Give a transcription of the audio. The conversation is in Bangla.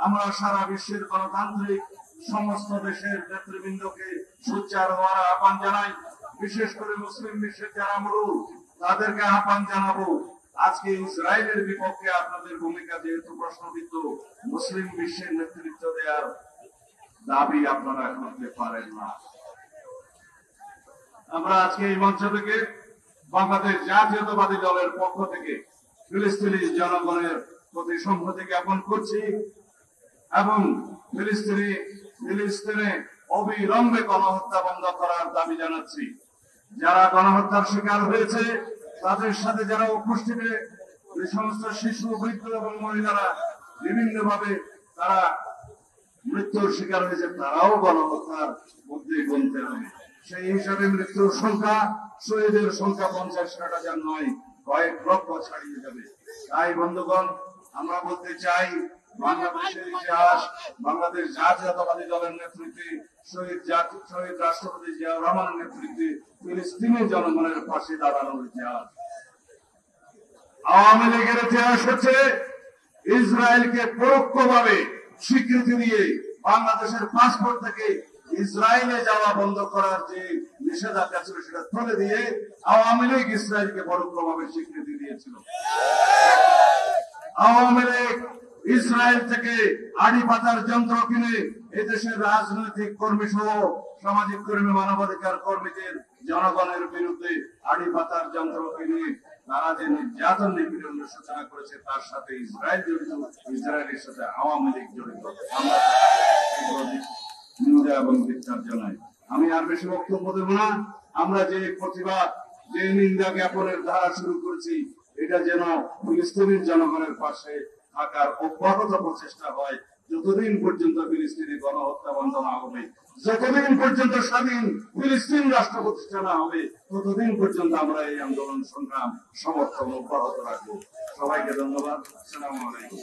আমরা সারা বিশ্বের গণতান্ত্রিক সমস্ত দেশের নেতৃবৃন্দকে সোচ্চার হওয়ার আহ্বান জানাই। বিশেষ করে মুসলিম বিশ্বের যারা মুরুল তাদেরকে আহ্বান জানাবো, আজকে ইসরায়েলের বিপক্ষে আপনাদের ভূমিকা যেহেতু প্রশ্নবিদ্ধ, মুসলিম বিশ্বের নেতৃত্ব দেওয়ার দাবি আপনারা করতে পারেন না। আমরা আজকে এই মঞ্চ থেকে বাংলাদেশ জাতীয়তাবাদী দলের পক্ষ থেকে ফিলিস্তিনি জনগণের প্রতি সংহতি জ্ঞাপন করছি এবং ফিলিস্তিনে অবিলম্বে গণহত্যা বন্ধ করার দাবি জানাচ্ছি। যারা গণহত্যার শিকার হয়েছে তাদের সাথে যারা উপস্থিতি, যে সমস্ত শিশু, বৃদ্ধ এবং মহিলারা বিভিন্ন ভাবে তারা মৃত্যুর শিকার হয়েছে, তারাও গণহত্যার মধ্যে গুনতে হবে। সেই হিসাবে মৃত্যুর সংখ্যা, শহীদের সংখ্যা 50,000 নয়, কয়েক লক্ষ ছাড়িয়ে যাবে। তাই বন্ধুগণ, আমরা বলতে চাই, বাংলাদেশের ইতিহাস, বাংলাদেশ জাতীয়তাবাদী দলের নেতৃত্বে শহীদ রাষ্ট্রপতি জিয়াউর রহমানের নেতৃত্বে ফিলিস্তিনি জনগণের পাশে দাঁড়ানোর ইতিহাস। আওয়ামী লীগের ইতিহাস হচ্ছে ইসরায়েলকে পরোক্ষভাবে স্বীকৃতি দিয়ে বাংলাদেশের পাসপোর্ট থেকে ইসরায়েলে যাওয়া বন্ধ করার যে নিষেধাজ্ঞা ছিল সেটা তুলে দিয়ে আওয়ামী লীগ ইসরায়েলকে পরোক্ষভাবে স্বীকৃতি দিয়েছিল। আওয়ামী লীগ ইসরায়েল থেকে আড়ি পাতার যন্ত্র কিনে এদেশের রাজনৈতিক কর্মী সহ সামাজিক কর্মী, মানবাধিকার কর্মীদের জনগণের বিরুদ্ধে আড়ি পাতার যন্ত্র কিনে তারা যে নির্যাতন নিপীড়নের সূচনা করেছে তার সাথে ইসরায়েল জড়িত, ইসরায়েলের সাথে আওয়ামী লীগ জড়িত। আমরা নিন্দা এবং ধিক্কার জানাই। আমি আর বেশি বক্তব্য দেব না। আমরা যে প্রতিবাদ, যে নিন্দা জ্ঞাপনের ধারা শুরু করেছি, এটা যেন ফিলিস্তিনের জনগণের পাশে থাকার অব্যাহত প্রচেষ্টা হয় যতদিন পর্যন্ত ফিলিস্তিনি গণহত্যা বন্ধ না হবে, যতদিন পর্যন্ত স্বাধীন ফিলিস্তিন রাষ্ট্র প্রতিষ্ঠা না হবে, ততদিন পর্যন্ত আমরা এই আন্দোলন সংগ্রাম সমর্থন অব্যাহত রাখবো। সবাইকে ধন্যবাদ। আসসালামু আলাইকুম।